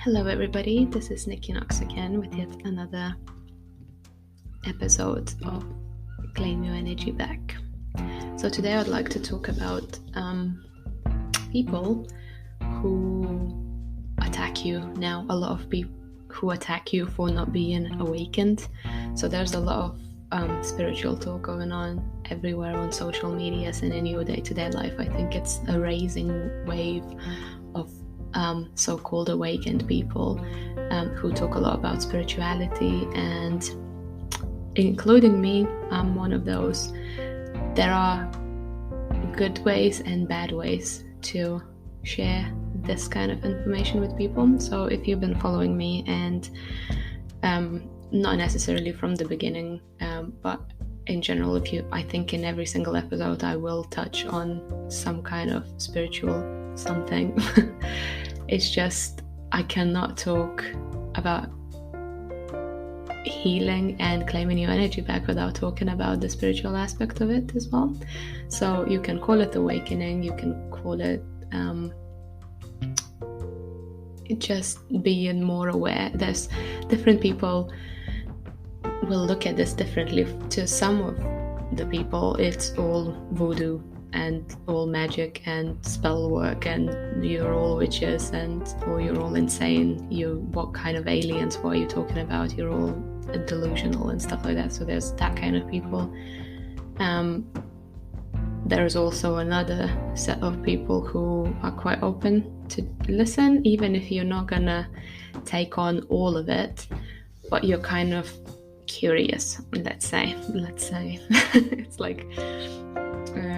Hello everybody, this is Nikki again with yet another episode of Claim Your Energy Back. So today I'd like to talk about people who attack you now, a lot of people who attack you for not being awakened. So there's a lot of spiritual talk going on everywhere on social medias and in your day-to-day life. I think it's a rising wave of so-called awakened people who talk a lot about spirituality, and including me, I'm one of those. There are good ways and bad ways to share this kind of information with people. So if you've been following me and not necessarily from the beginning, but in general, I think in every single episode I will touch on some kind of spiritual something. It's just I cannot talk about healing and claiming your energy back without talking about the spiritual aspect of it as well. So you can call it awakening, you can call it just being more aware. There's different people will look at this differently. To some of the people, it's all voodoo and all magic and spell work, and you're all witches, or you're all insane. What kind of aliens? What are you talking about? You're all delusional and stuff like that. So there's that kind of people. There's also another set of people who are quite open to listen, even if you're not gonna take on all of it, but you're kind of curious. Let's say it's like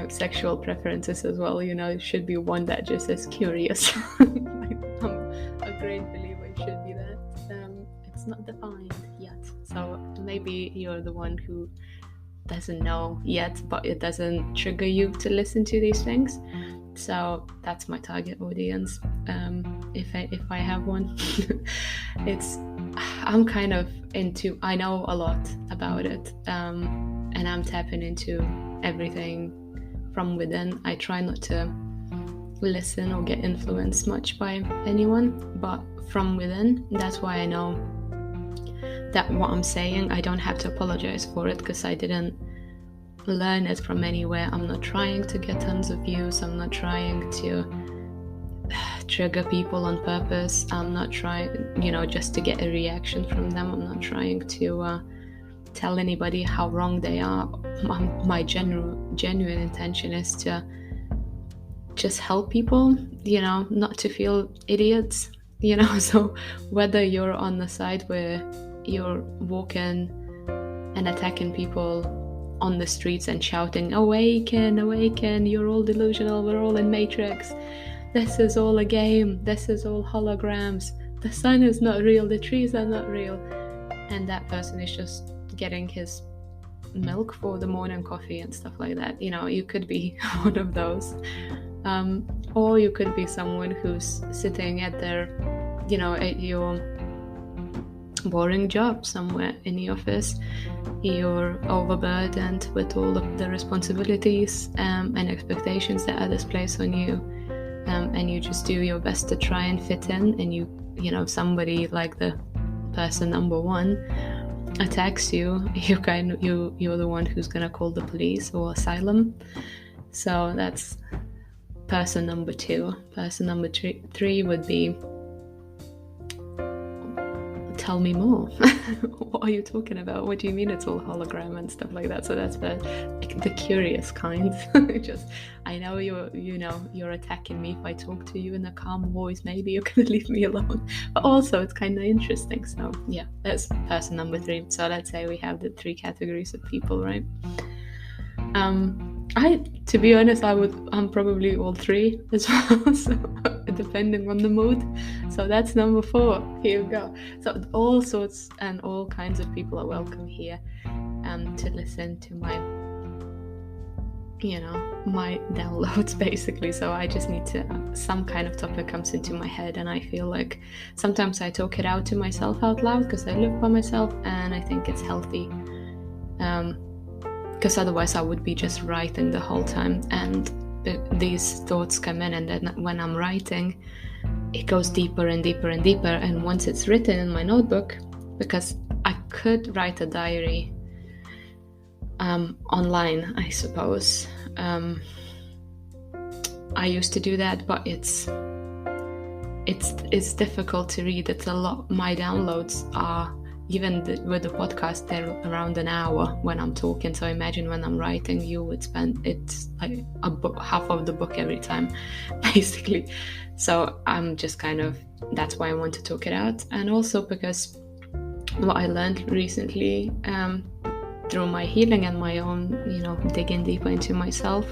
sexual preferences as well, it should be one that just is curious. I'm a great believer it should be that. It's not defined yet, so maybe you're the one who doesn't know yet, but it doesn't trigger you to listen to these things. So that's my target audience, if I have one. I'm kind of I know a lot about it, and I'm tapping into everything from within. I try not to listen or get influenced much by anyone, but from within. That's why I know that what I'm saying, I don't have to apologize for it, because I didn't learn it from anywhere. I'm not trying to get tons of views. I'm not trying to trigger people on purpose. I'm not trying, just to get a reaction from them. I'm not trying to tell anybody how wrong they are. My genuine intention is to just help people, not to feel idiots, So whether you're on the side where you're walking and attacking people on the streets and shouting, awaken, awaken, you're all delusional, we're all in Matrix, this is all a game, this is all holograms, the sun is not real, the trees are not real, and that person is just getting his milk for the morning coffee and stuff like that. You could be one of those, or you could be someone who's sitting at at your boring job somewhere in the office. You're overburdened with all of the responsibilities and expectations that others place on you, and you just do your best to try and fit in, and somebody like the person number one attacks you, you're the one who's gonna call the police or asylum. So that's person number two. Person number three would be, tell me more. What are you talking about? What do you mean it's all hologram and stuff like that? So that's the curious kind. I know you're attacking me. If I talk to you in a calm voice, maybe you can leave me alone. But also it's kind of interesting. So yeah, that's person number three. So let's say we have the three categories of people, right? To be honest, I'm probably all three as well, so depending on the mood. So that's number 4. Here you go. So all sorts and all kinds of people are welcome here, to listen to my downloads, basically. So I just need some kind of topic comes into my head, and I feel like sometimes I talk it out to myself out loud, because I live by myself, and I think it's healthy. Because otherwise I would be just writing the whole time, and these thoughts come in, and then when I'm writing, it goes deeper and deeper and deeper. And once it's written in my notebook, because I could write a diary online, I suppose. I used to do that, but it's difficult to read. It's a lot. My downloads are, even with the podcast, they're around an hour when I'm talking. So imagine when I'm writing, you would spend, it's like a book, half of the book every time, basically. So I'm just that's why I want to talk it out. And also because what I learned recently through my healing and my own, digging deeper into myself,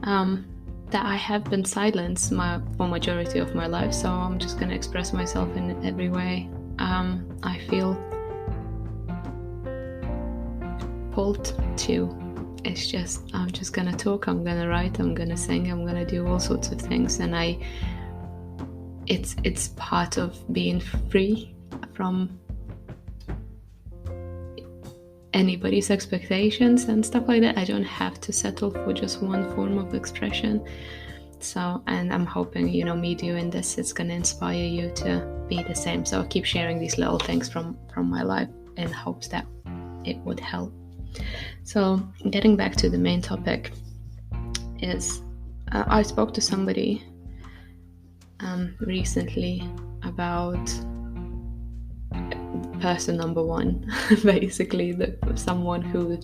that I have been silenced for majority of my life. So I'm just going to express myself in every way I feel pulled to. I'm just going to talk, I'm going to write, I'm going to sing, I'm going to do all sorts of things. And it's part of being free from anybody's expectations and stuff like that. I don't have to settle for just one form of expression. So, and I'm hoping, me doing this is going to inspire you to be the same. So I'll keep sharing these little things from my life in hopes that it would help. So getting back to the main topic is, I spoke to somebody recently about person number one, basically, someone who,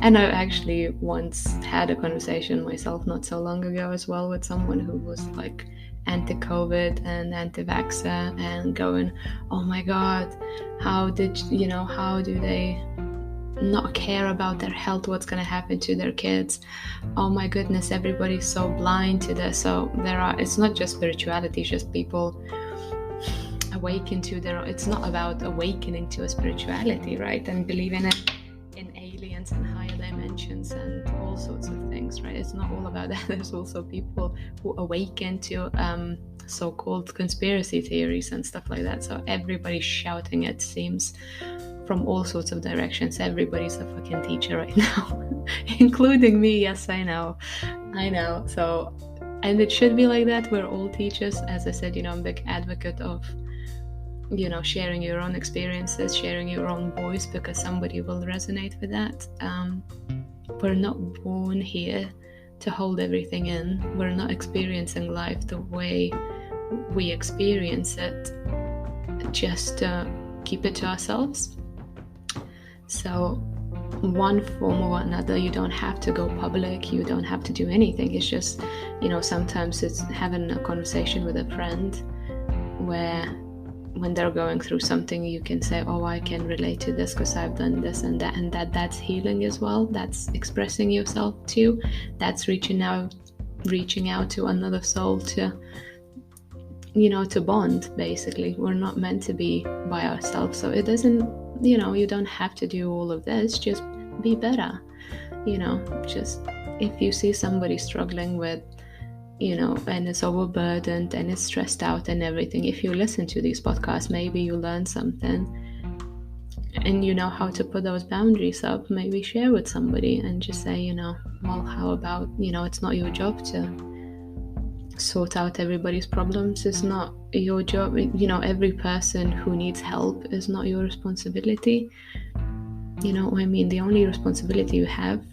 and I actually once had a conversation myself not so long ago as well with someone who was like anti-COVID and anti-vaxxer and going, oh my god, how do they not care about their health, what's going to happen to their kids, oh my goodness, everybody's so blind to this. So it's not just spirituality, it's just people awaken to it's not about awakening to a spirituality, right, and believing in aliens and higher dimensions and all sorts of things, right? It's not all about that. There's also people who awaken to so-called conspiracy theories and stuff like that. So everybody's shouting, it seems, from all sorts of directions. Everybody's a fucking teacher right now, including me. Yes, I know. So, and it should be like that. We're all teachers. As I said, I'm a big advocate of sharing your own experiences, sharing your own voice, because somebody will resonate with that. We're not born here to hold everything in. We're not experiencing life the way we experience it just to keep it to ourselves. So one form or another, you don't have to go public, you don't have to do anything. It's just, sometimes it's having a conversation with a friend where when they're going through something, you can say, oh, I can relate to this because I've done this and that's healing as well. That's expressing yourself too. That's reaching out to another soul to bond, basically. We're not meant to be by ourselves. So it doesn't, you don't have to do all of this. Just be better. Just if you see somebody struggling with, and is overburdened and is stressed out and everything, if you listen to these podcasts, maybe you learn something and you know how to put those boundaries up. Maybe share with somebody and just say, well, how about, it's not your job to sort out everybody's problems. It's not your job. Every person who needs help is not your responsibility. The only responsibility you have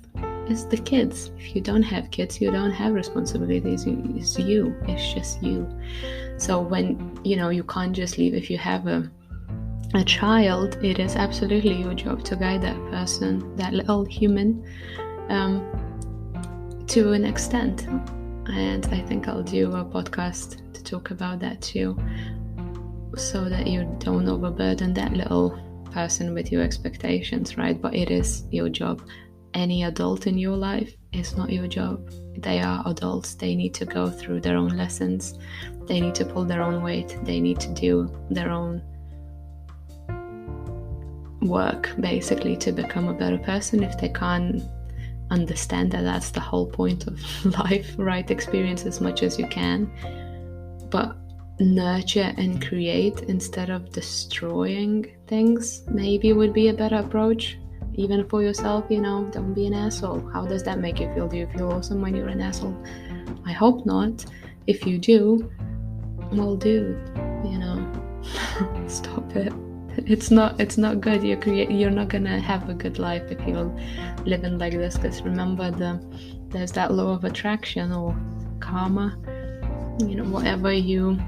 is the kids. If you don't have kids, you don't have responsibilities. It's you. It's just you. So when you can't just leave. If you have a child, it is absolutely your job to guide that person, that little human, to an extent. And I think I'll do a podcast to talk about that too, so that you don't overburden that little person with your expectations, right? But it is your job. Any adult in your life is not your job. They are adults. They need to go through their own lessons. They need to pull their own weight. They need to do their own work, basically, to become a better person. If they can't understand that that's the whole point of life, right? Experience as much as you can, but nurture and create instead of destroying things, maybe would be a better approach. Even for yourself, don't be an asshole. How does that make you feel? Do you feel awesome when you're an asshole? I hope not. If you do, well, dude, stop it. It's not good. You're not gonna have a good life if you're living like this. Because remember, there's that law of attraction or karma. Whatever you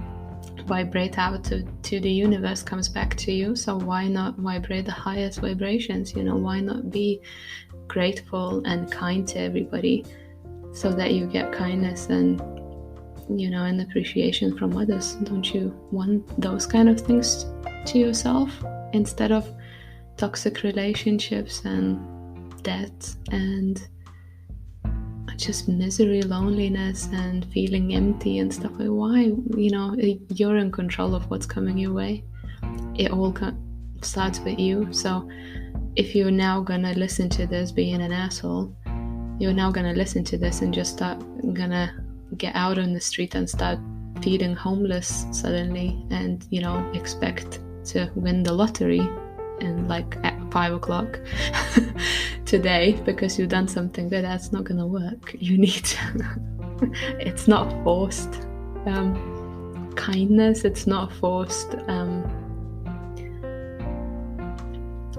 vibrate out to the universe comes back to you. So why not vibrate the highest vibrations? Why not be grateful and kind to everybody, so that you get kindness and and appreciation from others? Don't you want those kind of things to yourself, instead of toxic relationships and debt and just misery, loneliness, and feeling empty and stuff? Like, why? You're in control of what's coming your way. It all starts with you. So if you're now gonna listen to this being an asshole, you're now gonna listen to this and just gonna get out on the street and start feeling homeless suddenly, and expect to win the lottery in like at 5 o'clock today because you've done something good. That's not gonna work. You need to it's not forced kindness. It's not forced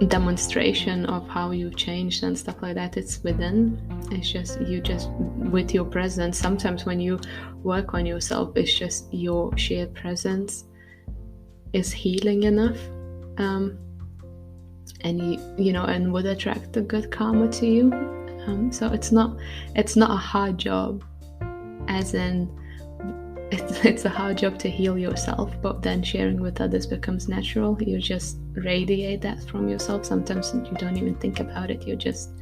demonstration of how you've changed and stuff like that. It's within. It's just with your presence. Sometimes when you work on yourself, it's just your sheer presence is healing enough, and and would attract the good karma to you. So it's not a hard job, as in it's a hard job to heal yourself, but then sharing with others becomes natural. You just radiate that from yourself. Sometimes you don't even think about it. You just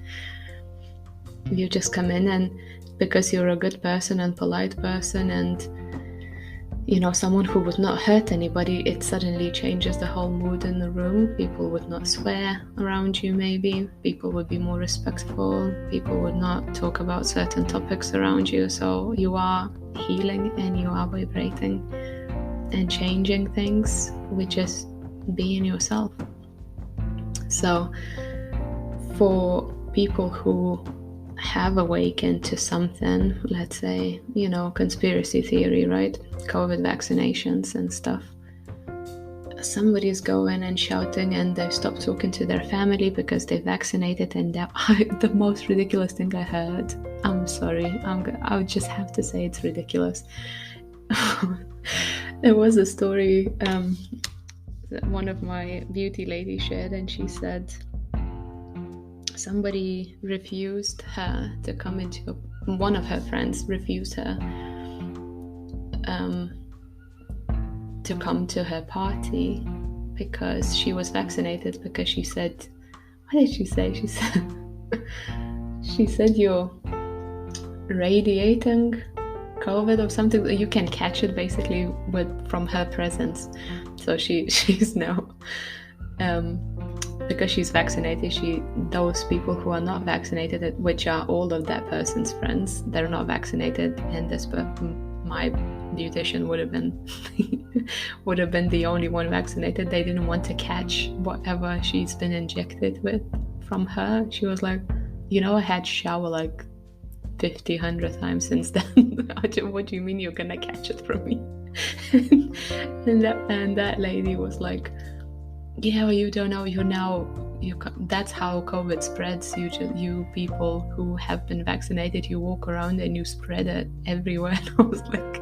come in, and because you're a good person and polite person and someone who would not hurt anybody, it suddenly changes the whole mood in the room. People would not swear around you, maybe. People would be more respectful. People would not talk about certain topics around you. So you are healing and you are vibrating and changing things with just being yourself. So for people who have awakened to something, let's say, conspiracy theory, right? COVID vaccinations and stuff. Somebody's going and shouting and they stop talking to their family because they vaccinated, and that the most ridiculous thing I heard. I'm sorry, I would just have to say it's ridiculous. There was a story that one of my beauty ladies shared, and she said somebody refused her to come into one of her friends refused her to come to her party because she was vaccinated, because she said, what did she say? She said you're radiating COVID or something. You can catch it basically from her presence. So she's now because she's vaccinated, those people who are not vaccinated, which are all of that person's friends, they're not vaccinated, and my beautician would have been the only one vaccinated. They didn't want to catch whatever she's been injected with from her. She was like, I had shower like 50, 100 times since then. What do you mean you're gonna catch it from me? and that lady was like, yeah, you don't know. That's how COVID spreads. You people who have been vaccinated, you walk around and you spread it everywhere. And I was like,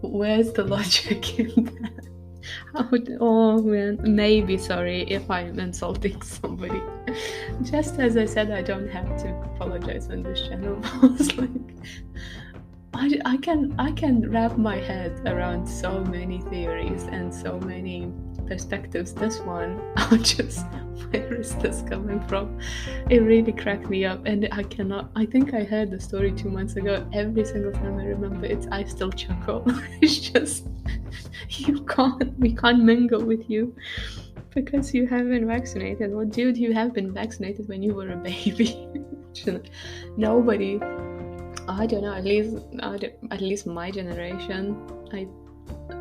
where's the logic in that? Oh man, maybe, sorry if I'm insulting somebody. Just as I said, I don't have to apologize on this channel. I was like, I can wrap my head around so many theories and so many perspectives. This one, where is this coming from? It really cracked me up, and I think I heard the story 2 months ago. Every single time I remember it, I still chuckle. It's just, we can't mingle with you because you haven't been vaccinated. Well, dude, you have been vaccinated when you were a baby. Nobody, I don't know, at least my generation,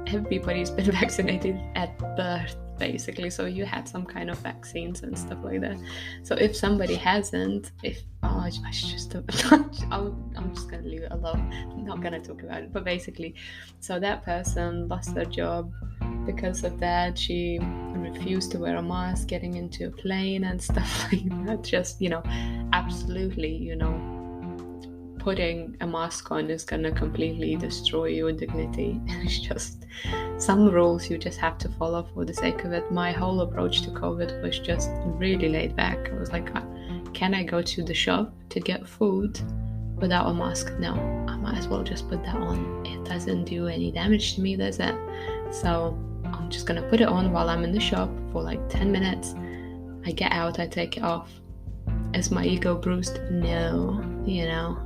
everybody's been vaccinated at birth. basically. So you had some kind of vaccines and stuff like that. So if somebody hasn't, I'm just gonna leave it alone. I'm not gonna talk about it. But basically, so that person lost their job because of that. She refused to wear a mask getting into a plane and stuff like that. Just, absolutely, putting a mask on is gonna completely destroy your dignity. It's just some rules you just have to follow for the sake of it. My whole approach to COVID was just really laid back. I was like, can I go to the shop to get food without a mask? No, I might as well just put that on. It doesn't do any damage to me, does it? So I'm just gonna put it on while I'm in the shop for like 10 minutes. I get out, I take it off. Is my ego bruised? No,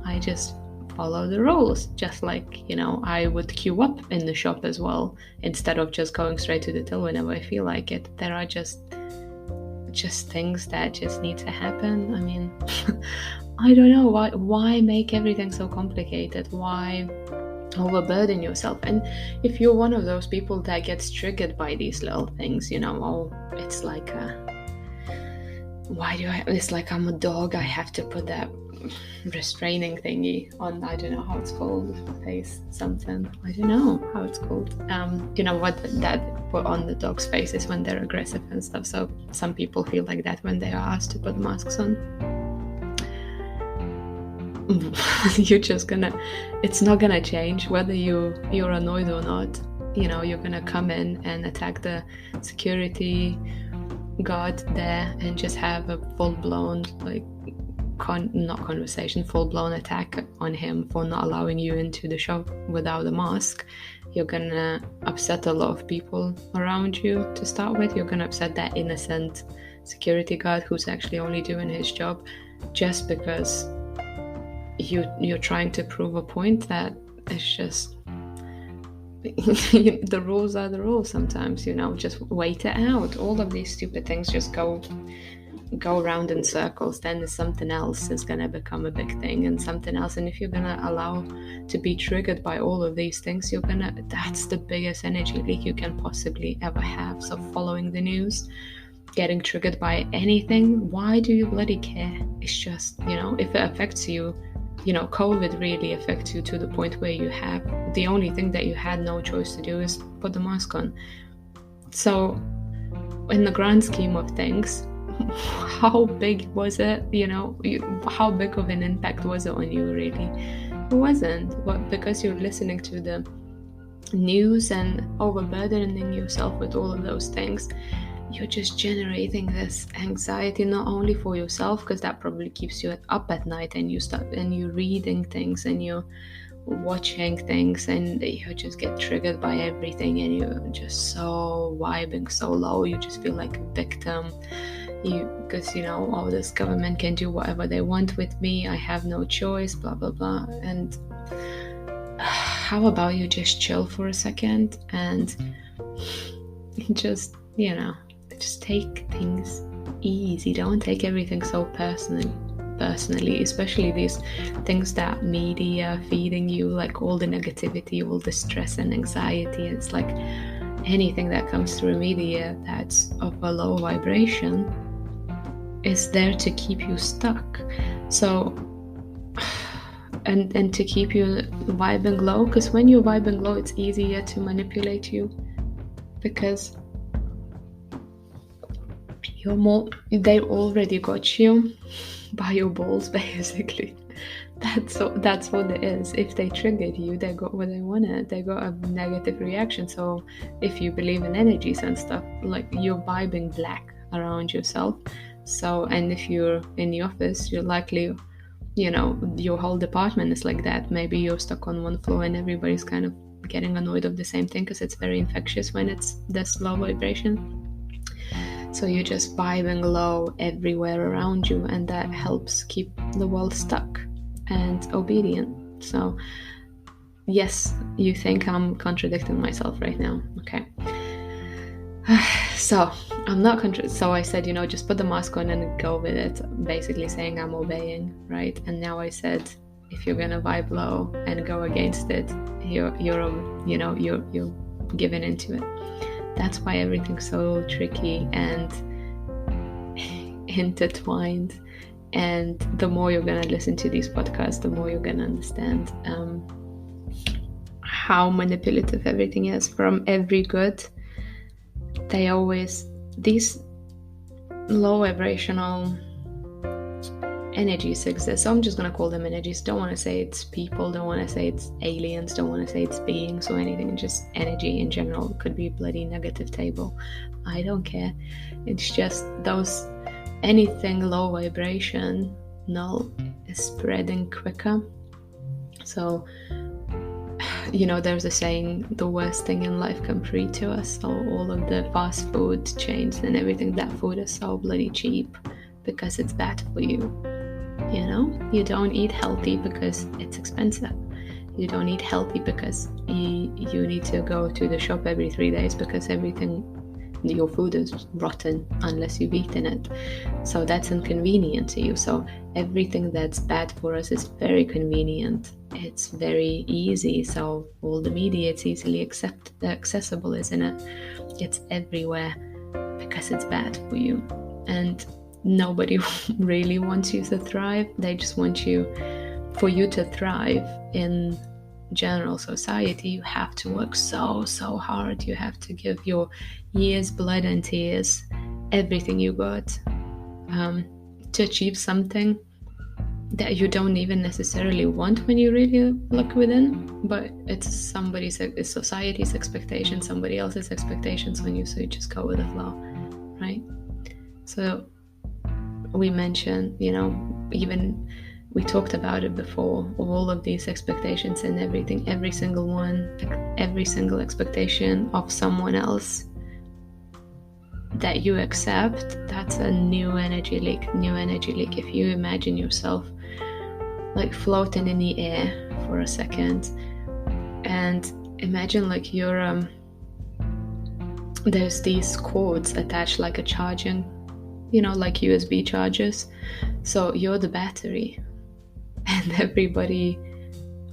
I just follow the rules, just like, I would queue up in the shop as well, instead of just going straight to the till whenever I feel like it. There are just things that just need to happen. I mean, I don't know, why make everything so complicated? Why overburden yourself? And if you're one of those people that gets triggered by these little things, it's like it's like I'm a dog, I have to put that restraining thingy on, I don't know how it's called, face something, I don't know how it's called, what that put on the dog's faces when they're aggressive and stuff. So some people feel like that when they are asked to put masks on. It's not gonna change whether you're annoyed or not. You're gonna come in and attack the security guard there and just have a full-blown full-blown attack on him for not allowing you into the shop without a mask. You're gonna upset a lot of people around you to start with. You're gonna upset that innocent security guard who's actually only doing his job just because you're trying to prove a point. That it's just the rules are the rules sometimes, just wait it out. All of these stupid things just go around in circles. Then something else is going to become a big thing, and something else. And if you're going to allow to be triggered by all of these things, that's the biggest energy leak you can possibly ever have. So following the news, getting triggered by anything, why do you bloody care? It's just, if it affects you, COVID really affects you to the point where the only thing that you had no choice to do is put the mask on. So in the grand scheme of things, how big was it? How big of an impact was it on you, really? It wasn't. But because you're listening to the news and overburdening yourself with all of those things, you're just generating this anxiety, not only for yourself, because that probably keeps you up at night, and you're reading things and you're watching things and you just get triggered by everything, and you're just so vibing so low. You just feel like a victim, because this government can do whatever they want with me, I have no choice, blah blah blah. And how about you just chill for a second and just take things easy. Don't take everything so personally, especially these things that media feeding you, like all the negativity, all the stress and anxiety. It's like anything that comes through media that's of a low vibration is there to keep you stuck. So and to keep you vibing low, because when you're vibing low, it's easier to manipulate you, because they already got you by your balls, basically. That's what it is. If they triggered you, they got what they wanted. They got a negative reaction. So if you believe in energies and stuff, like, you're vibing black around yourself. So, and if you're in the office, you're likely, your whole department is like that. Maybe you're stuck on one floor and everybody's kind of getting annoyed of the same thing, because it's very infectious when it's this low vibration. So you're just vibing low everywhere around you, and that helps keep the world stuck and obedient. So yes, you think I'm contradicting myself right now. Okay. So I'm not so I said, just put the mask on and go with it, basically saying I'm obeying, right? And now I said, if you're gonna vibe low and go against it, you're giving into it. That's why everything's so tricky and intertwined. And the more you're gonna listen to these podcasts, the more you're gonna understand how manipulative everything is. From every good, these low vibrational energies exist. So I'm just gonna call them energies. Don't want to say it's people, don't want to say it's aliens, don't want to say it's beings or anything. Just energy in general. It could be a bloody negative table, I don't care. It's just those, anything low vibration, null, is spreading quicker. So there's a saying, the worst thing in life come free to us. So all of the fast food chains and everything, that food is so bloody cheap because it's bad for you. You don't eat healthy because it's expensive. You don't eat healthy because you need to go to the shop every 3 days because your food is rotten unless you've eaten it. So that's inconvenient to you. So everything that's bad for us is very convenient. It's very easy. So all the media, it's easily accessible, isn't it? It's everywhere because it's bad for you. And nobody really wants you to thrive. They just want for you to thrive in general society. You have to work so hard. You have to give your years, blood and tears, everything you got to achieve something that you don't even necessarily want when you really look within, but it's society's expectation, somebody else's expectations on you, so you just go with the flow, right? So we mentioned, even we talked about it before, all of these expectations and everything, every single one, every single expectation of someone else that you accept, that's a new energy leak. If you imagine yourself like floating in the air for a second, and imagine like you're there's these cords attached like a charging, like USB chargers. So you're the battery, and everybody,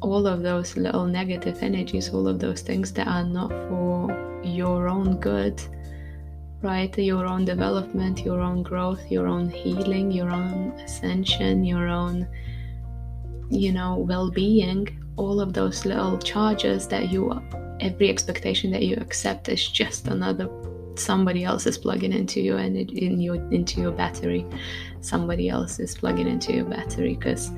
all of those little negative energies, all of those things that are not for your own good, right? Your own development, your own growth, your own healing, your own ascension, your own, well-being, all of those little charges that every expectation that you accept is just another, somebody else is plugging into your energy, into your battery. Somebody else is plugging into your battery, because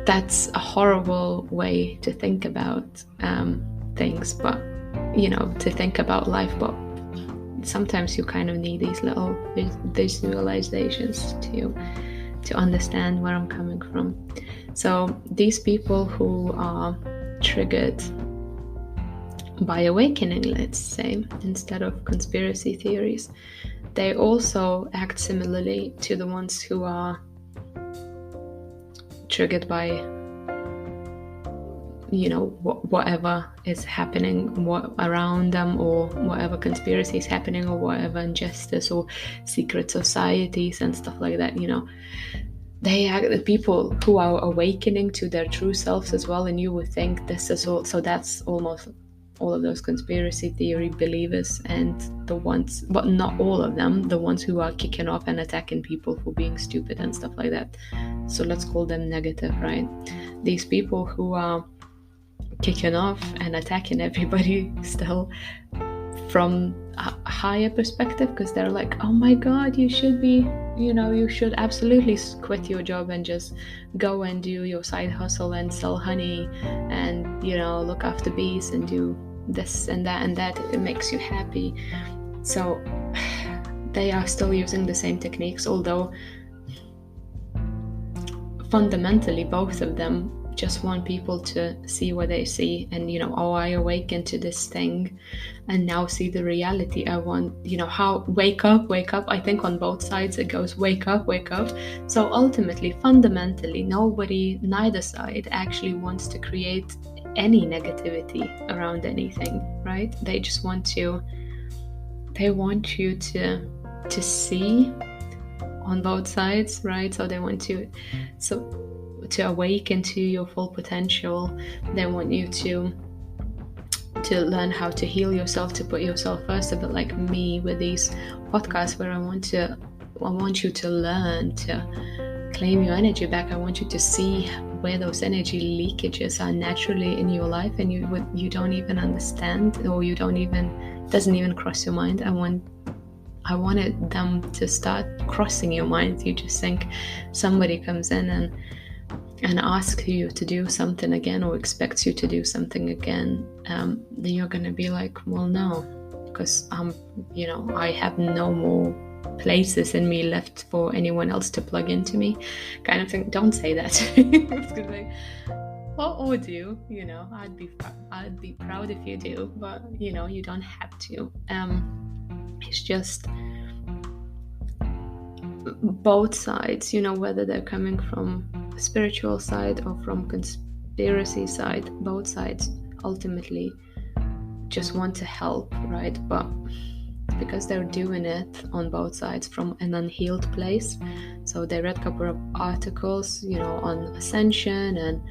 that's a horrible way to think about things, but to think about life. But sometimes you kind of need these little visualizations to understand where I'm coming from. So these people who are triggered by awakening, let's say, instead of conspiracy theories, they also act similarly to the ones who are triggered by whatever is happening around them, or whatever conspiracy is happening, or whatever injustice or secret societies and stuff like that. They are the people who are awakening to their true selves as well. And you would think this is all, so that's almost all of those conspiracy theory believers, and the ones, but not all of them, the ones who are kicking off and attacking people for being stupid and stuff like that. So let's call them negative, right? These people who are kicking off and attacking everybody still from a higher perspective, because they're like, oh my god, you should be, you should absolutely quit your job and just go and do your side hustle and sell honey and look after bees and do this and that, it makes you happy. So they are still using the same techniques, although fundamentally both of them just want people to see what they see, and I awaken to this thing and now see the reality. I want, how wake up. I think on both sides it goes wake up. So ultimately, fundamentally, neither side actually wants to create any negativity around anything, right? They just want you to see on both sides, right? So they want to awaken to your full potential. They want you to to learn how to heal yourself, to put yourself first, a bit like me with these podcasts, where I want you to learn to claim your energy back. I want you to see where those energy leakages are naturally in your life, and you don't even understand, or doesn't even cross your mind. I wanted them to start crossing your mind. You just think somebody comes in and asks you to do something again, or expects you to do something again, then you're gonna be like, well, no, because I have no more places in me left for anyone else to plug into me, kind of thing. Don't say that. What would you? I'd be proud if you do, but you don't have to. It's just both sides, whether they're coming from spiritual side or from conspiracy side, both sides ultimately just want to help, right? But because they're doing it on both sides from an unhealed place, so they read a couple of articles, on ascension and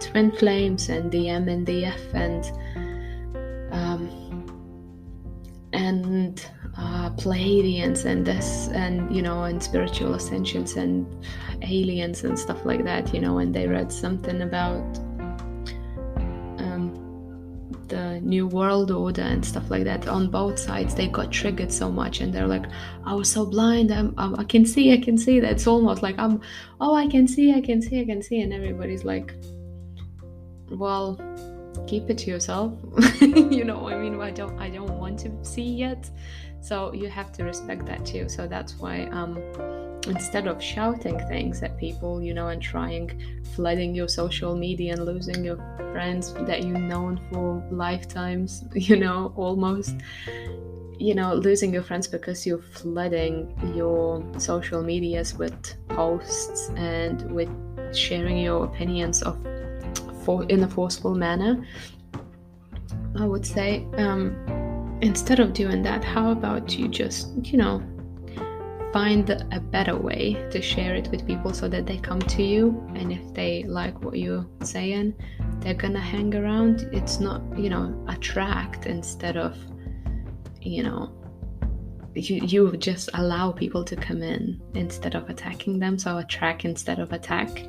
twin flames and DM and DF and Pleiadians and this, and and spiritual ascensions and aliens and stuff like that, and they read something about the new world order and stuff like that. On both sides, they got triggered so much, and they're like, I was so blind, I can see that. It's almost like I can see, and everybody's like, well, keep it to yourself. I don't want to see yet. So you have to respect that too. So that's why instead of shouting things at people, and flooding your social media and losing your friends that you've known for lifetimes, almost, losing your friends because you're flooding your social medias with posts and with sharing your opinions in a forceful manner, I would say, instead of doing that, how about you just, find a better way to share it with people so that they come to you, and if they like what you're saying, they're gonna hang around. It's not, attract instead of, you just allow people to come in instead of attacking them. So attract instead of attack,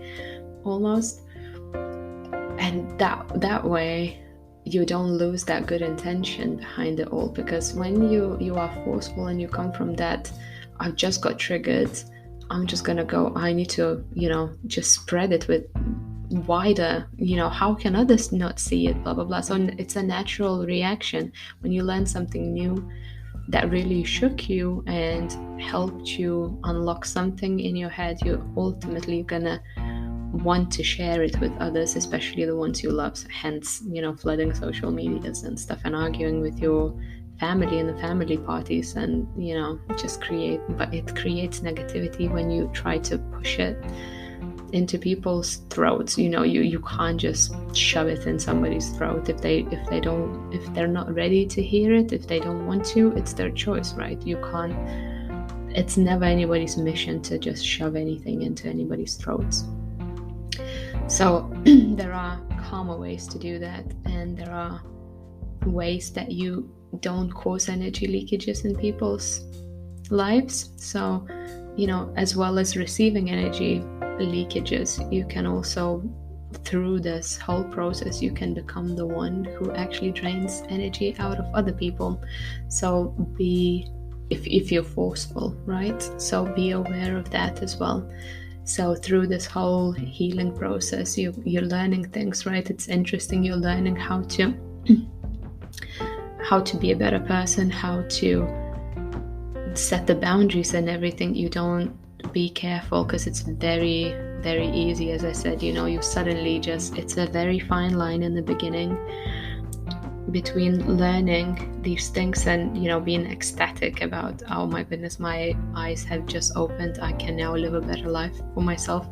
almost. And that way you don't lose that good intention behind it all, because when you are forceful and you come from that, I've just got triggered, I'm just gonna go, I need to just spread it with wider, how can others not see it, blah blah blah. So it's a natural reaction when you learn something new that really shook you and helped you unlock something in your head. You're ultimately gonna want to share it with others, especially the ones you love. Hence, flooding social medias and stuff, and arguing with your family in the family parties, and but it creates negativity when you try to push it into people's throats. You can't just shove it in somebody's throat if they're not ready to hear it. If they don't want to, it's their choice, right? You can't. It's never anybody's mission to just shove anything into anybody's throats. So there are calmer ways to do that, and there are ways that you don't cause energy leakages in people's lives. So, as well as receiving energy leakages, you can also, through this whole process, you can become the one who actually drains energy out of other people. So if you're forceful, right? So be aware of that as well. So through this whole healing process, you're learning things, right? It's interesting. You're learning how to be a better person, how to set the boundaries and everything. You don't be careful, because it's very, very easy. As I said, you suddenly it's a very fine line in the beginning between learning these things and being ecstatic about, oh my goodness, my eyes have just opened, I can now live a better life for myself.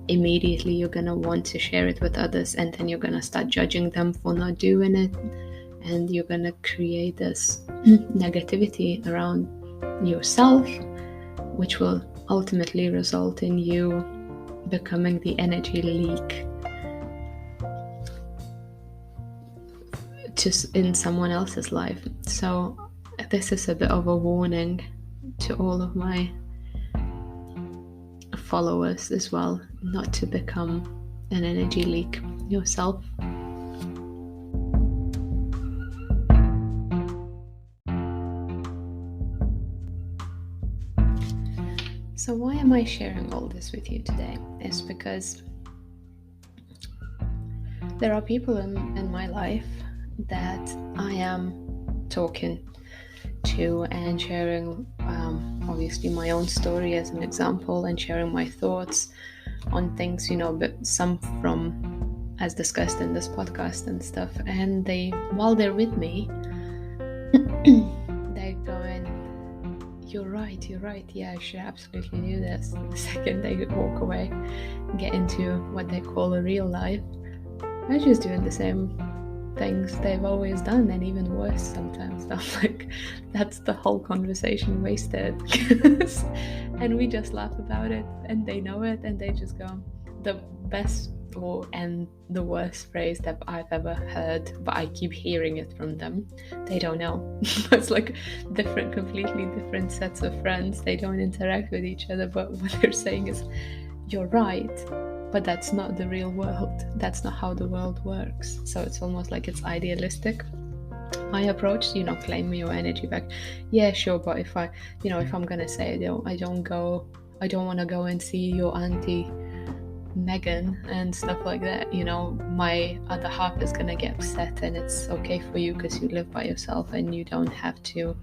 Immediately you're gonna want to share it with others, and then you're gonna start judging them for not doing it, and you're gonna create this negativity around yourself, which will ultimately result in you becoming the energy leak in someone else's life. So this is a bit of a warning to all of my followers as well, not to become an energy leak yourself. So why am I sharing all this with you today? It's because there are people in my life that I am talking to and sharing obviously my own story as an example, and sharing my thoughts on things, but some from, as discussed in this podcast and stuff, and they, while they're with me, they're going, you're right, yeah, I should absolutely do this. The second they walk away, get into what they call a real life, I'm just doing the same things they've always done, and even worse sometimes. I'm like, that's the whole conversation wasted. And we just laugh about it, and they know it, and they just go. The best and the worst phrase that I've ever heard, but I keep hearing it from them, they don't know. It's like completely different sets of friends. They don't interact with each other, but what they're saying is, you're right, but that's not the real world. That's not how the world works. So it's almost like it's idealistic. My approach, claim your energy back. Yeah, sure, but if I'm gonna say I don't want to go and see your auntie Megan and stuff like that, my other half is gonna get upset, and it's okay for you because you live by yourself and you don't have to,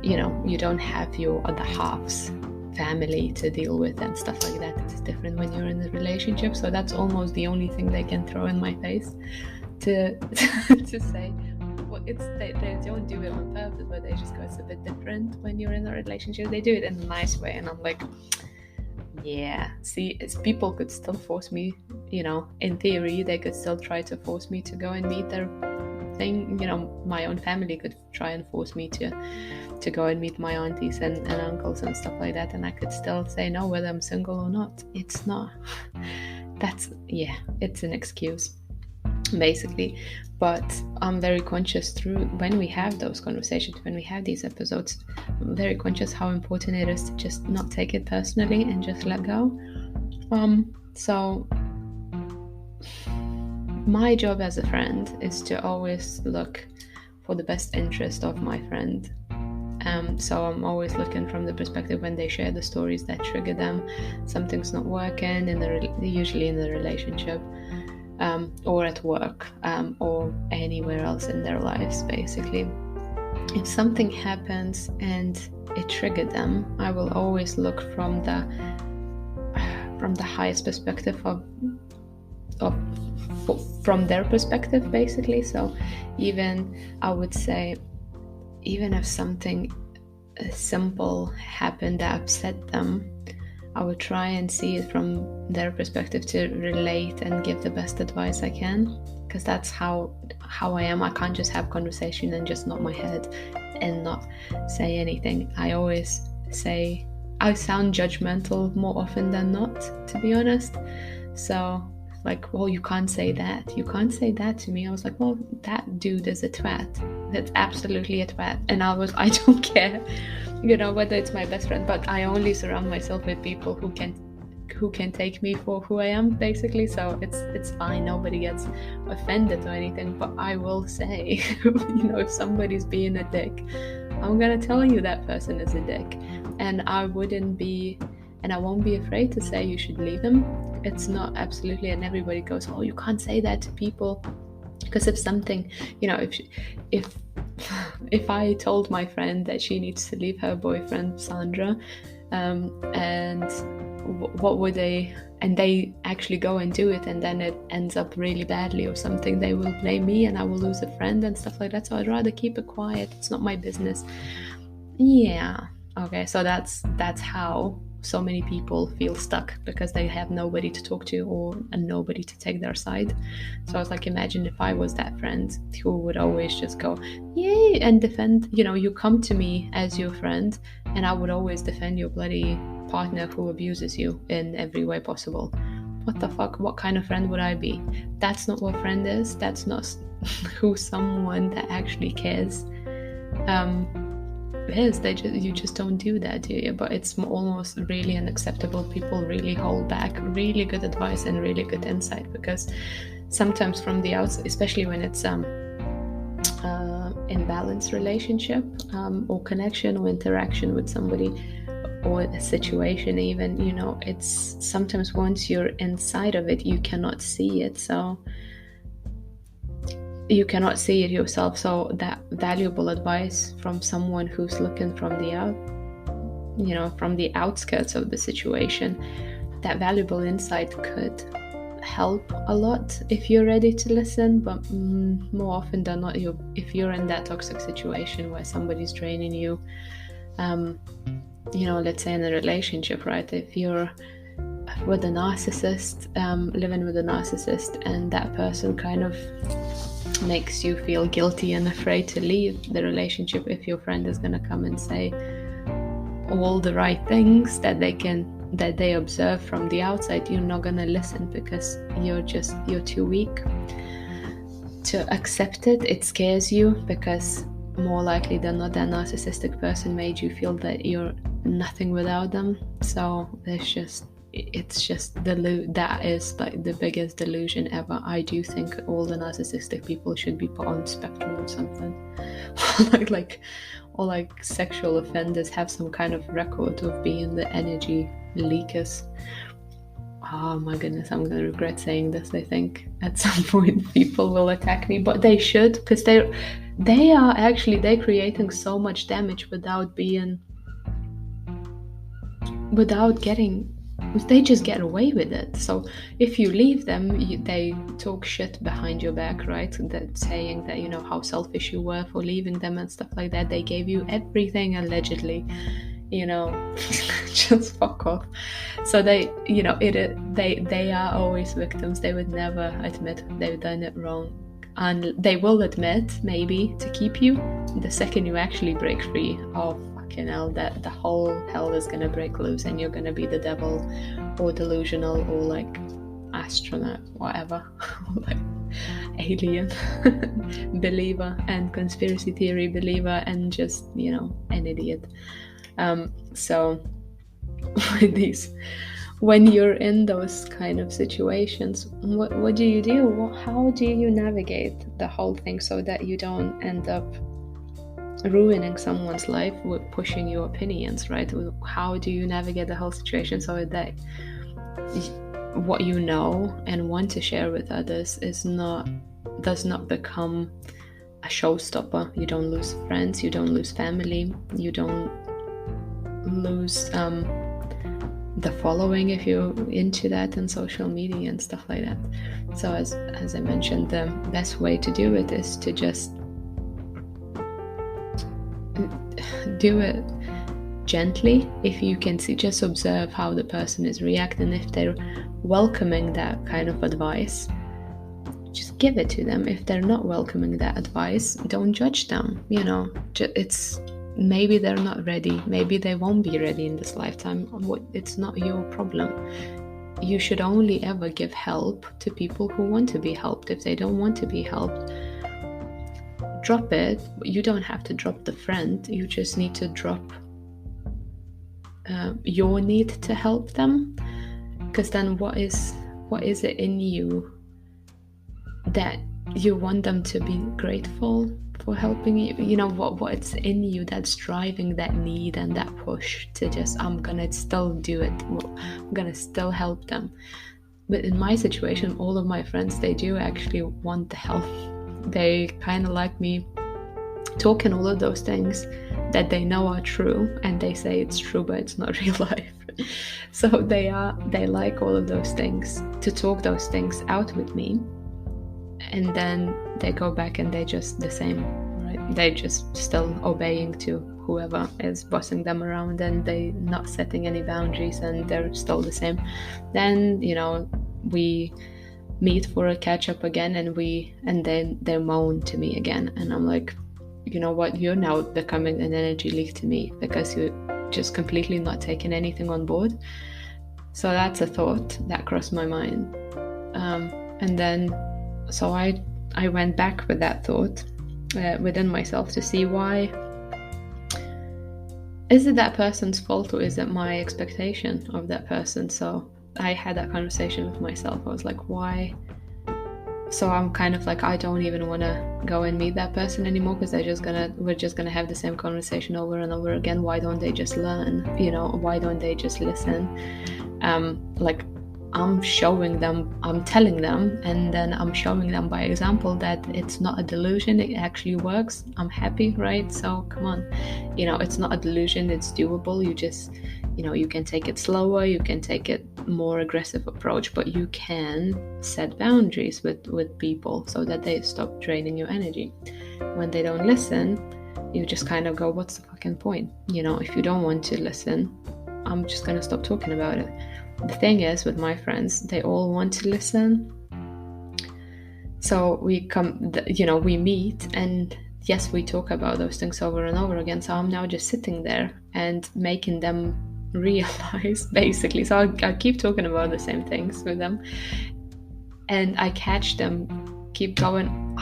you don't have your other half's family to deal with and stuff like that. It's different when you're in a relationship. So that's almost the only thing they can throw in my face to to say, well, they don't do it on purpose, but they just go, it's a bit different when you're in a relationship. They do it in a nice way, and I'm like, yeah, see, people could still force me, in theory they could still try to force me to go and meet their thing. My own family could try and force me to go and meet my aunties and uncles and stuff like that, and I could still say no, whether I'm single or not. It's not, it's an excuse basically. But I'm very conscious through when we have those conversations, when we have these episodes, I'm very conscious how important it is to just not take it personally and just let go. So my job as a friend is to always look for the best interest of my friend. So I'm always looking from the perspective when they share the stories that trigger them, something's not working usually in the relationship, or at work, or anywhere else in their lives. Basically, if something happens and it triggered them, I will always look from the highest perspective from their perspective, basically. So I would say, even if something simple happened that upset them, I would try and see it from their perspective to relate and give the best advice I can, because that's how I am. I can't just have conversation and just nod my head and not say anything. I always say, I sound judgmental more often than not, to be honest. So like, well, you can't say that to me. I was like, well, that dude is a twat. That's absolutely a twat. And I don't care, whether it's my best friend, but I only surround myself with people who can take me for who I am, basically. So it's fine, nobody gets offended or anything. But I will say, if somebody's being a dick, I'm gonna tell you that person is a dick, and I won't be afraid to say you should leave him. It's not absolutely, and everybody goes, oh, you can't say that to people, because if something, if I told my friend that she needs to leave her boyfriend Sandra, and what would they, and they actually go and do it, and then it ends up really badly or something, they will blame me and I will lose a friend and stuff like that. So I'd rather keep it quiet. It's not my business. Yeah, okay, so that's how so many people feel stuck, because they have nobody to talk to or nobody to take their side. So I was like, imagine if I was that friend who would always just go, yay, and defend, you come to me as your friend, and I would always defend your bloody partner who abuses you in every way possible. what the fuck, what kind of friend would I be? That's not what friend is. That's not who someone that actually cares is. You just don't do that, do you? But it's almost really unacceptable. People really hold back really good advice and really good insight, because sometimes from the outside, especially when it's imbalanced relationship or connection or interaction with somebody or a situation even, you know, it's sometimes once you're inside of it, you cannot see it. So you cannot see it yourself. So that valuable advice from someone who's looking from the from the outskirts of the situation, that valuable insight could help a lot if you're ready to listen. But more often than not, if you're in that toxic situation where somebody's draining you, let's say in a relationship, right? If you're with a narcissist, living with a narcissist, and that person kind of makes you feel guilty and afraid to leave the relationship, if your friend is going to come and say all the right things that they observe from the outside, you're not going to listen, because you're too weak to accept it. It scares you, because more likely than not, that narcissistic person made you feel that you're nothing without them. So it's just that is like the biggest delusion ever. I do think all the narcissistic people should be put on spectrum or something. like sexual offenders have some kind of record of being the energy leakers. Oh my goodness, I'm gonna regret saying this. I think at some point people will attack me, but they should, because they're creating so much damage they just get away with it. So if you leave them, they talk shit behind your back, right? That saying that, how selfish you were for leaving them and stuff like that. They gave you everything allegedly, just fuck off. So they are always victims. They would never admit they've done it wrong, and they will admit maybe to keep you. The second you actually break free of that the whole hell is gonna break loose, and you're gonna be the devil or delusional or like astronaut, whatever, like alien believer and conspiracy theory believer, and just an idiot. So when you're in those kind of situations, what do you do? How do you navigate the whole thing so that you don't end up ruining someone's life with pushing your opinions, right? How do you navigate the whole situation so that what you know and want to share with others does not become a showstopper? You don't lose friends, you don't lose family, you don't lose the following if you're into that and social media and stuff like that. So as I mentioned, the best way to do it is to just do it gently. If you can see, just observe how the person is reacting. If they're welcoming that kind of advice, just give it to them. If they're not welcoming that advice, don't judge them. It's maybe they're not ready, maybe they won't be ready in this lifetime. It's not your problem. You should only ever give help to people who want to be helped. If they don't want to be helped, drop it. You don't have to drop the friend. You just need to drop your need to help them, because then what is it in you that you want them to be grateful for helping you? What's in you that's driving that need and that push to just, I'm gonna still do it, I'm gonna still help them. But in my situation, all of my friends, they do actually want the help. They kind of like me talking all of those things that they know are true, and they say it's true, but it's not real life. So they like all of those things, to talk those things out with me, and then they go back and they just the same, right? They just still obeying to whoever is bossing them around, and they not setting any boundaries, and they're still the same. Then we meet for a catch up again, and then they moan to me again, and I'm like, you know what, you're now becoming an energy leak to me, because you're just completely not taking anything on board. So that's a thought that crossed my mind. And then, so I went back with that thought within myself to see why. Is it that person's fault, or is it my expectation of that person? So I had that conversation with myself. I was like, why? So I'm kind of like, I don't even want to go and meet that person anymore, because we're just gonna have the same conversation over and over again. Why don't they just learn? You know, why don't they just listen? Like, I'm showing them, I'm telling them, and then I'm showing them by example that it's not a delusion, it actually works. I'm happy, right? So come on, you know, it's not a delusion, it's doable. You just, you know, you can take it slower, you can take it more aggressive approach, but you can set boundaries with people so that they stop draining your energy. When they don't listen, you just kind of go, what's the fucking point? You know, if you don't want to listen, I'm just gonna stop talking about it. The thing is, with my friends, they all want to listen. So we we meet, and yes, we talk about those things over and over again. So I'm now just sitting there and making them realize, basically. So I keep talking about the same things with them, and I catch them keep going,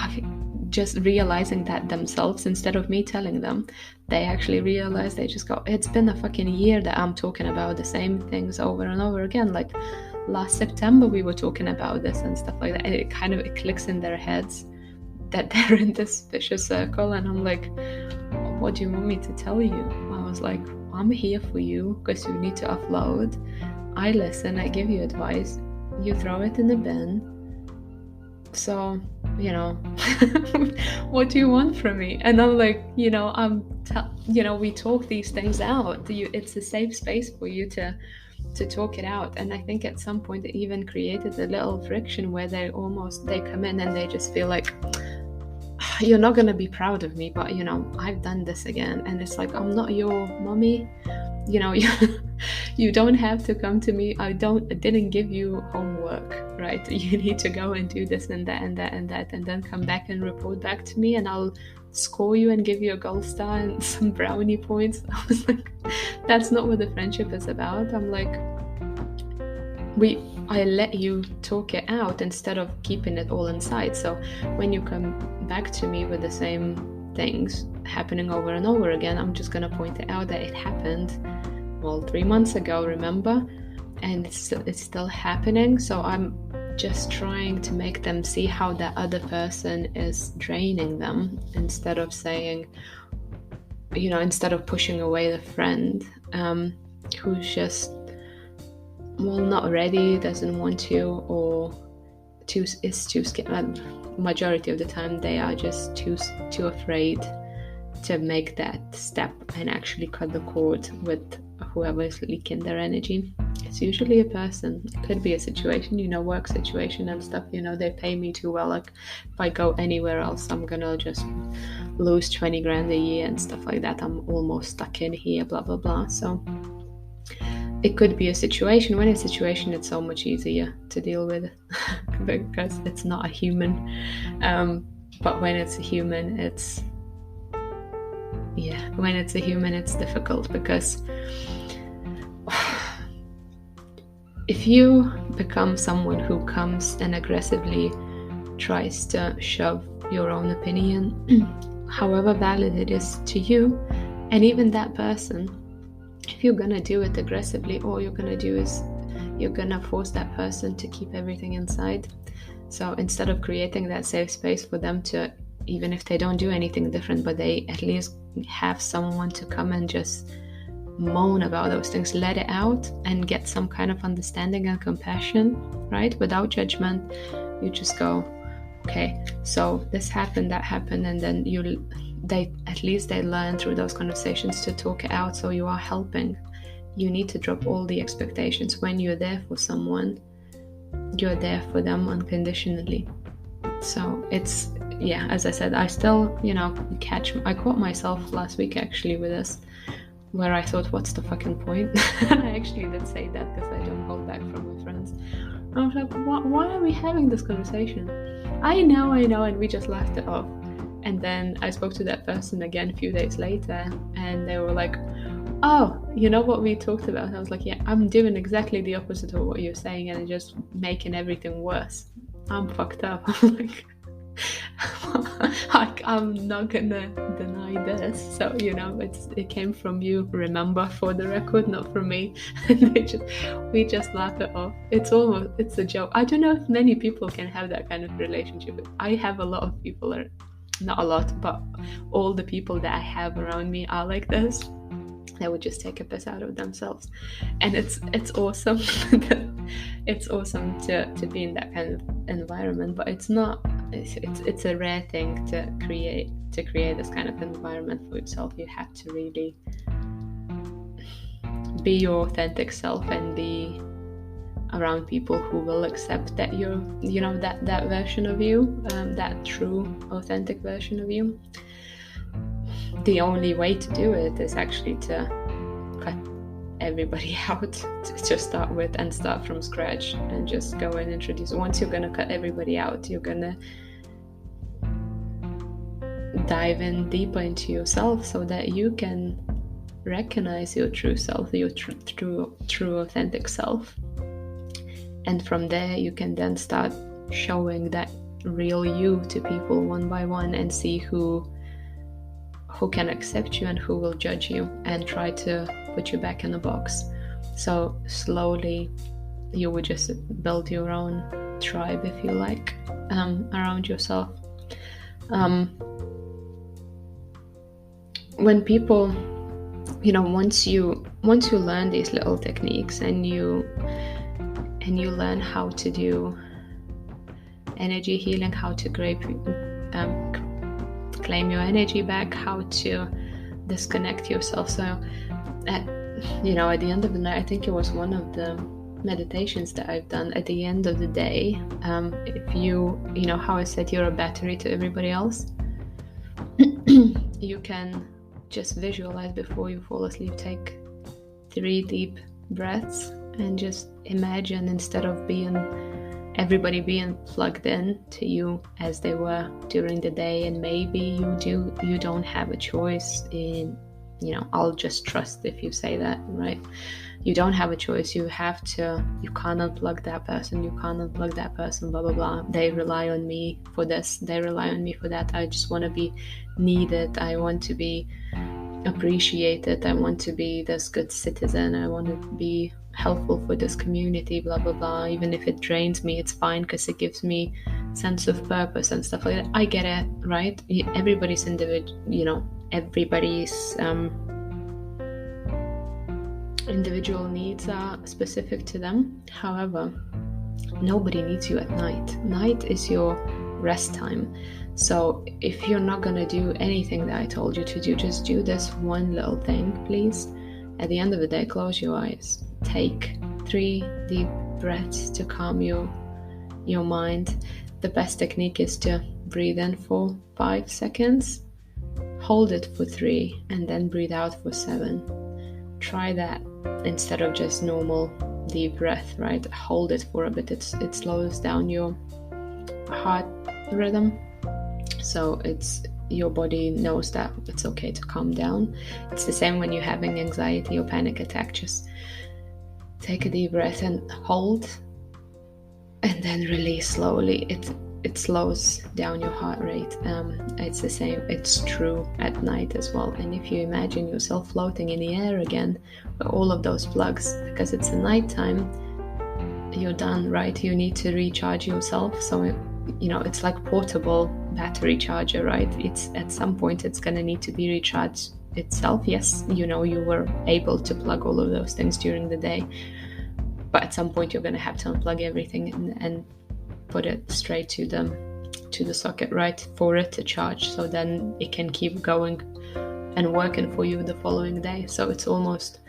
just realizing that themselves instead of me telling them. They actually realize, they just go, it's been a fucking year that I'm talking about the same things over and over again. Like last September we were talking about this and stuff like that. And it clicks in their heads that they're in this vicious circle. And I'm like, what do you want me to tell you? I was like, I'm here for you because you need to upload. I listen, I give you advice, you throw it in the bin. So, you know, what do you want from me? And I'm like, we talk these things out. It's a safe space for you to talk it out. And I think at some point it even created a little friction where they come in and they just feel like, you're not going to be proud of me, but I've done this again. And it's like, I'm not your mommy. You don't have to come to me. I didn't give you homework, right? You need to go and do this and that and that and that, and then come back and report back to me, and I'll score you and give you a gold star and some brownie points. I was like, that's not what the friendship is about. I'm like, I let you talk it out instead of keeping it all inside. So when you come back to me with the same things happening over and over again, I'm just going to point it out that it happened 3 months ago, remember, and it's still happening. So I'm just trying to make them see how that other person is draining them, instead of saying, instead of pushing away the friend who's just not ready, doesn't want to, or is too scared. Majority of the time they are just too afraid to make that step and actually cut the cord with whoever is leaking their energy. It's usually a person. It could be a situation, work situation and stuff. They pay me too well. Like if I go anywhere else, I'm gonna just lose 20 grand a year and stuff like that. I'm almost stuck in here, blah blah blah. So it could be a situation. When it's a situation, it's so much easier to deal with because it's not a human. But when it's a human, it's difficult, because if you become someone who comes and aggressively tries to shove your own opinion, however valid it is to you, and even that person, if you're gonna do it aggressively, all you're gonna do is you're gonna force that person to keep everything inside. So instead of creating that safe space for them to, even if they don't do anything different, but they at least have someone to come and just moan about those things, let it out and get some kind of understanding and compassion, right? Without judgment. You just go, okay, so this happened, that happened, and then they learn through those conversations to talk it out. So you are helping. You need to drop all the expectations. When you're there for someone, you're there for them unconditionally. So it's, as I said, I still, I caught myself last week actually with this, where I thought, what's the fucking point? And I actually did say that because I don't hold back from my friends. I was like, why are we having this conversation? I know, and we just laughed it off. And then I spoke to that person again a few days later, and they were like, oh, you know what we talked about? I was like, yeah, I'm doing exactly the opposite of what you're saying, and just making everything worse. I'm fucked up. I'm like, I'm not gonna deny this. So, it came from you, remember, for the record, not from me. And we just laugh it off. It's a joke. I don't know if many people can have that kind of relationship. I have a lot of people, not a lot, but all the people that I have around me are like this. They would just take a piss out of themselves, and it's awesome. It's awesome to be in that kind of environment, but it's not. It's a rare thing to create this kind of environment for yourself. You have to really be your authentic self and be around people who will accept that you're, that version of you, that true, authentic version of you. The only way to do it is actually to cut everybody out to start with, and start from scratch, and just go and introduce. Once you're going to cut everybody out, you're going to dive in deeper into yourself, so that you can recognize your true self, your true authentic self. And from there you can then start showing that real you to people one by one, and see who can accept you and who will judge you and try to put you back in a box. So slowly you would just build your own tribe, if you like, around yourself. When people, once you learn these little techniques, and you learn how to do energy healing, how to claim your energy back, how to disconnect yourself. So at the end of the night, I think it was one of the meditations that I've done, at the end of the day, if you know how I said you're a battery to everybody else, you can just visualize before you fall asleep, take 3 deep breaths, and just imagine, instead of everybody being plugged in to you as they were during the day, and maybe you don't have a choice in, I'll just trust if you say that, right? You don't have a choice. You can't unplug that person, you can't unplug that person, blah blah blah. They rely on me for this, they rely on me for that. I just want to be needed, I want to be appreciated, I want to be this good citizen, I want to be helpful for this community, blah blah blah. Even if it drains me, it's fine, because it gives me sense of purpose and stuff like that. I get it, right? Everybody's individual, everybody's individual needs are specific to them. However, nobody needs you at night. Night is your rest time. So if you're not going to do anything that I told you to do, just do this one little thing, please. At the end of the day, close your eyes. Take 3 deep breaths to calm your mind. The best technique is to breathe in for 5 seconds, hold it for 3, and then breathe out for 7. Try that instead of just normal deep breath, right? Hold it for a bit. It slows down your heart rhythm, so your body knows that it's okay to calm down. It's the same when you're having anxiety or panic attack. Just take a deep breath and hold, and then release slowly. It slows down your heart rate. It's the same. It's true at night as well. And if you imagine yourself floating in the air again with all of those plugs, because it's a nighttime, you're done, right? You need to recharge yourself. So it's like portable battery charger, right? It's at some point it's gonna need to be recharged itself. Yes, you were able to plug all of those things during the day, but at some point you're gonna have to unplug everything and put it straight to the socket, right, for it to charge, so then it can keep going and working for you the following day. So it's almost,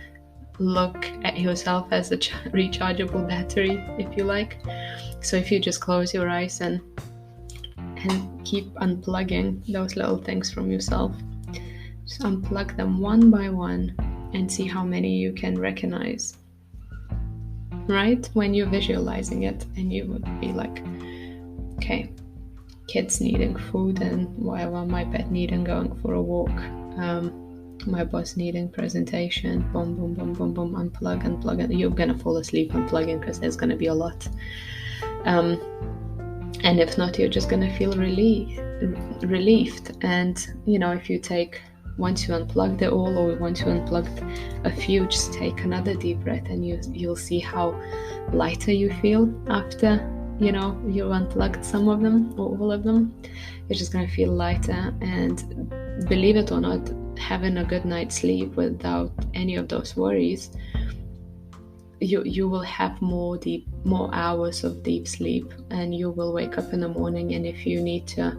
look at yourself as a rechargeable battery, if you like. So if you just close your eyes and keep unplugging those little things from yourself, just unplug them one by one and see how many you can recognize, right? When you're visualizing it, and you would be like, okay, kids needing food, and whatever, my pet needing going for a walk, my boss needing presentation, boom, boom, boom, boom, boom, unplug, and you're gonna fall asleep unplugging because there's gonna be a lot. And if not, you're just gonna feel relieved. And if you take, once you unplugged it all, or once you unplugged a few, just take another deep breath, and you'll see how lighter you feel after you unplugged some of them or all of them. You're just gonna feel lighter. And believe it or not, having a good night's sleep without any of those worries, you will have more hours of deep sleep, and you will wake up in the morning, and if you need to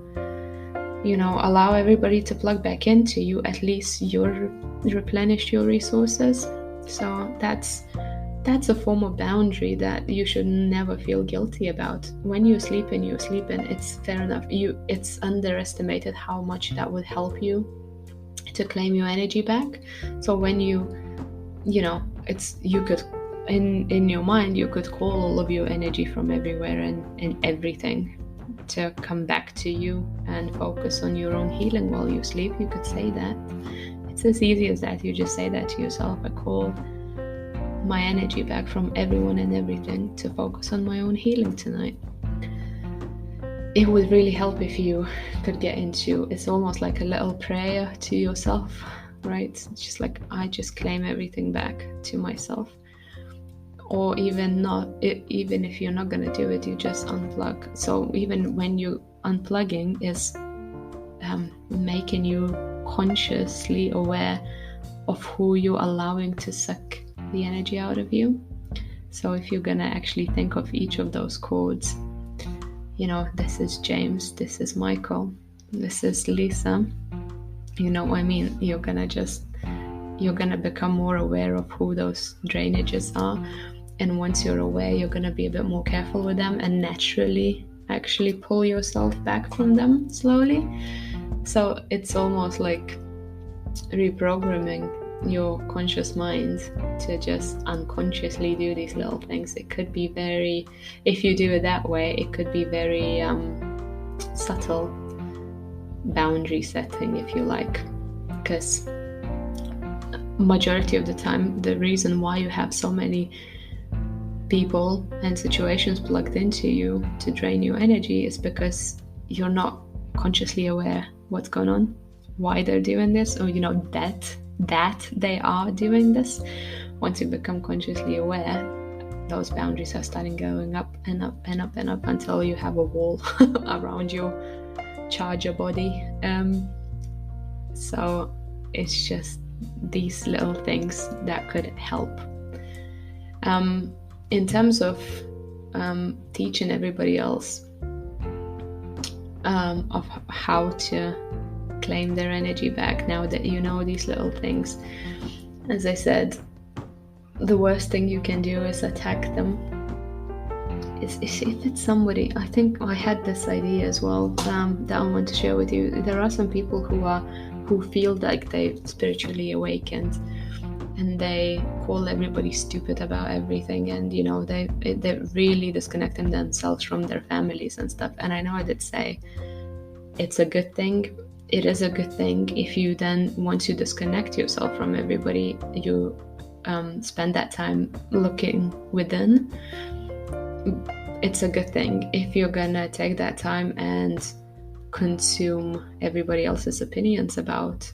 allow everybody to plug back into you, at least you're replenished your resources. So that's a form of boundary that you should never feel guilty about. When you're sleeping, it's fair enough. It's underestimated how much that would help you to claim your energy back. So when you could, in your mind, you could call all of your energy from everywhere and everything to come back to you and focus on your own healing while you sleep. You could say that. It's as easy as that. You just say that to yourself. I call my energy back from everyone and everything to focus on my own healing tonight. It would really help if you could get into, it's almost like a little prayer to yourself, right? It's just like, I just claim everything back to myself. Or even if you're not going to do it, you just unplug. So even when you unplugging is making you consciously aware of who you're allowing to suck the energy out of you. So if you're going to actually think of each of those codes, this is James, this is Michael, this is Lisa, what I mean? You're going to become more aware of who those drainages are. And once you're aware, you're going to be a bit more careful with them and naturally actually pull yourself back from them slowly. So it's almost like reprogramming your conscious mind to just unconsciously do these little things. It could be very, if you do it that way, it could be very subtle boundary setting, if you like, because majority of the time, the reason why you have so many people and situations plugged into you to drain your energy is because you're not consciously aware what's going on, why they're doing this, or that they are doing this. Once you become consciously aware, those boundaries are starting going up and up and up and up until you have a wall around your charger body. So it's just these little things that could help. In terms of teaching everybody else of how to claim their energy back, now that you know these little things, as I said, the worst thing you can do is attack them. If it's somebody, I think I had this idea as well that I want to share with you. There are some people who feel like they've spiritually awakened, and they call everybody stupid about everything, and they're really disconnecting themselves from their families and stuff. And I know I did say it's a good thing. It is a good thing if you then, once you disconnect yourself from everybody, you spend that time looking within. It's a good thing. If you're gonna take that time and consume everybody else's opinions about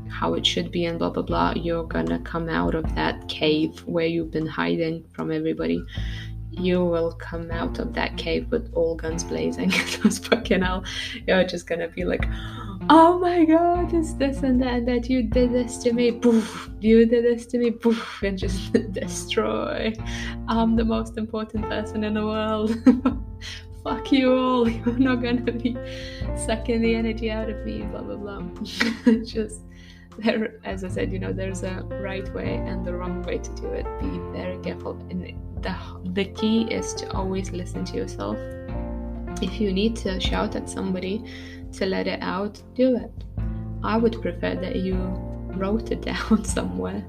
how it should be and blah blah blah, you're gonna come out of that cave where you've been hiding from everybody. You will come out of that cave with all guns blazing. Because fucking hell, you're just gonna be like, oh my god, it's this and that you did this to me, poof, you did this to me, poof, and just destroy. I'm the most important person in the world. Fuck you all, you're not gonna be sucking the energy out of me, blah blah blah. Just there, as I said, there's a right way and the wrong way to do it. Be very careful, and the key is to always listen to yourself. If you need to shout at somebody to let it out, do it. I would prefer that you wrote it down somewhere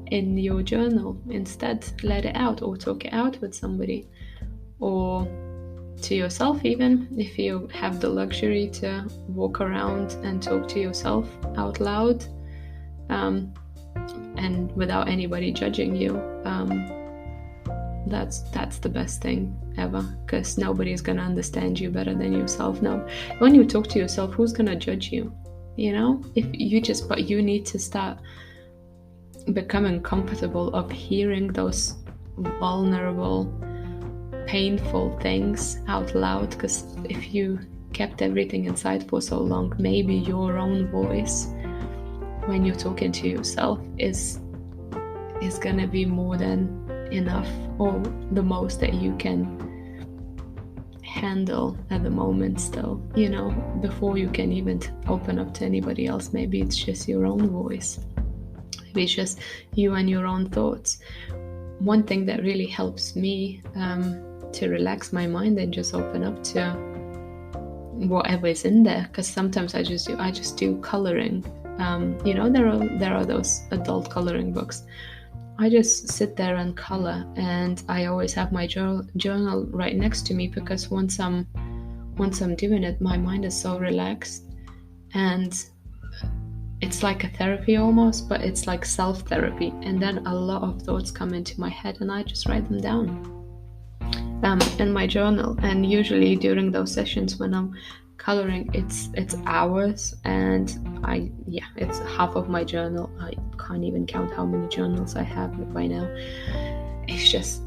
in your journal instead. Let it out, or talk it out with somebody, or to yourself even, if you have the luxury to walk around and talk to yourself out loud. and without anybody judging you. That's the best thing ever, because nobody's gonna understand you better than yourself. Now, when you talk to yourself, who's gonna judge you? But you need to start becoming comfortable of hearing those vulnerable, painful things out loud, because if you kept everything inside for so long, maybe your own voice when you're talking to yourself is gonna be more than enough, or the most that you can handle at the moment still, before you can even open up to anybody else. Maybe it's just your own voice, maybe it's just you and your own thoughts. One thing that really helps me to relax my mind and just open up to whatever is in there, because sometimes I just do coloring. There are those adult coloring books. I just sit there and color, and I always have my journal right next to me, because once I'm doing it, my mind is so relaxed, and it's like a therapy almost, but it's like self-therapy. And then a lot of thoughts come into my head, and I just write them down in my journal. And usually during those sessions when I'm coloring, it's hours, and it's half of my journal. I can't even count how many journals I have by now. It's just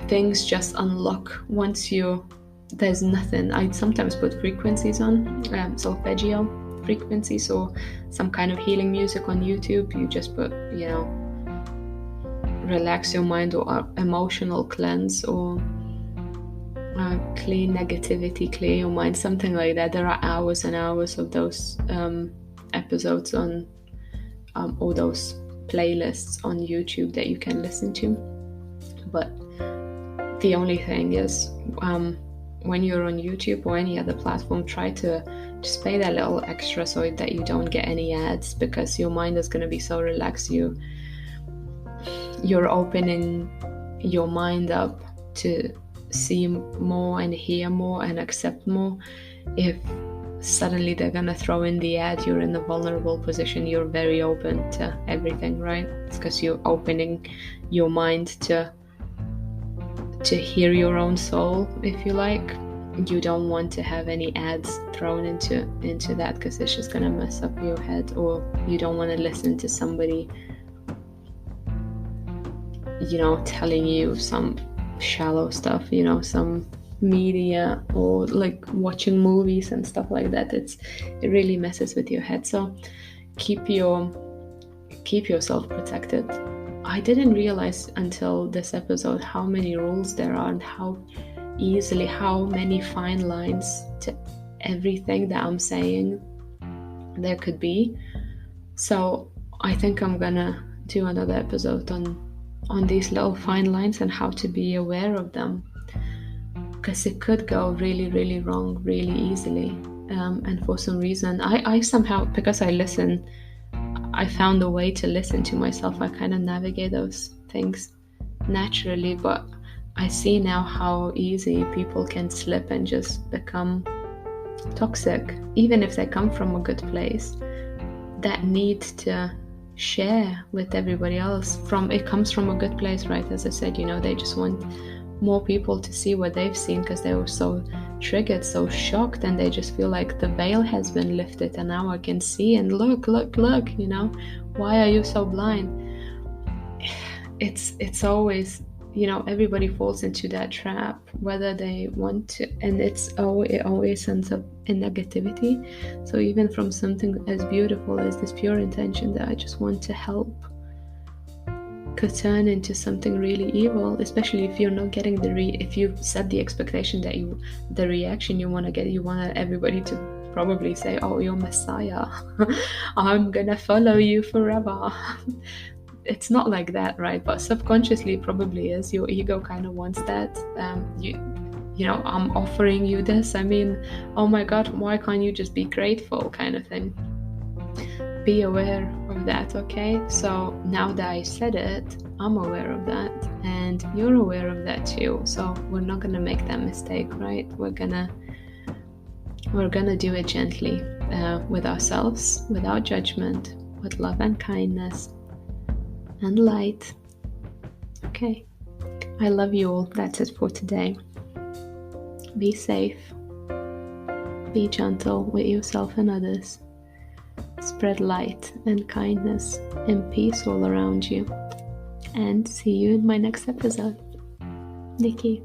things just unlock once there's nothing. I sometimes put frequencies on, solfeggio frequencies, or some kind of healing music on YouTube. You just put, relax your mind, or emotional cleanse, or clean negativity, clear your mind, something like that. There are hours and hours of those episodes on all those playlists on YouTube that you can listen to. But the only thing is, when you're on YouTube or any other platform, try to just pay that little extra so that you don't get any ads, because your mind is going to be so relaxed. You're opening your mind up to see more and hear more and accept more. If suddenly they're gonna throw in the ad, you're in a vulnerable position. You're very open to everything, right? It's because you're opening your mind to hear your own soul, if you like. You don't want to have any ads thrown into that, because it's just gonna mess up your head. Or you don't want to listen to somebody telling you some shallow stuff, some media, or like watching movies and stuff like that. It really messes with your head. So keep yourself protected. I didn't realize until this episode how many rules there are, and how many fine lines to everything that I'm saying there could be. So I think I'm gonna do another episode on these little fine lines and how to be aware of them, because it could go really, really wrong really easily. And for some reason, I somehow, because I listen, I found a way to listen to myself. I kind of navigate those things naturally, but I see now how easy people can slip and just become toxic, even if they come from a good place. That need to share with everybody else, it comes from a good place, right? As I said, they just want more people to see what they've seen, because they were so triggered, so shocked, and they just feel like the veil has been lifted, and now I can see, and look, why are you so blind? It's always, everybody falls into that trap, whether they want to, and it always ends up in negativity. So even from something as beautiful as this pure intention that I just want to help, could turn into something really evil, especially if you're not getting if you set the expectation that the reaction you want to get, you want everybody to probably say, oh, you're Messiah, I'm gonna follow you forever. It's not like that, right? But subconsciously it probably is. Your ego kind of wants that. I'm offering you this. I mean, oh my God, why can't you just be grateful, kind of thing. Be aware of that, okay? So now that I said it, I'm aware of that, and you're aware of that too. So we're not gonna make that mistake, right? We're gonna do it gently, with ourselves, without judgment. with love and kindness and light. Okay, I love you all. That's it for today. Be safe. Be gentle with yourself and others. Spread light and kindness and peace all around you. And see you in my next episode. Nikki.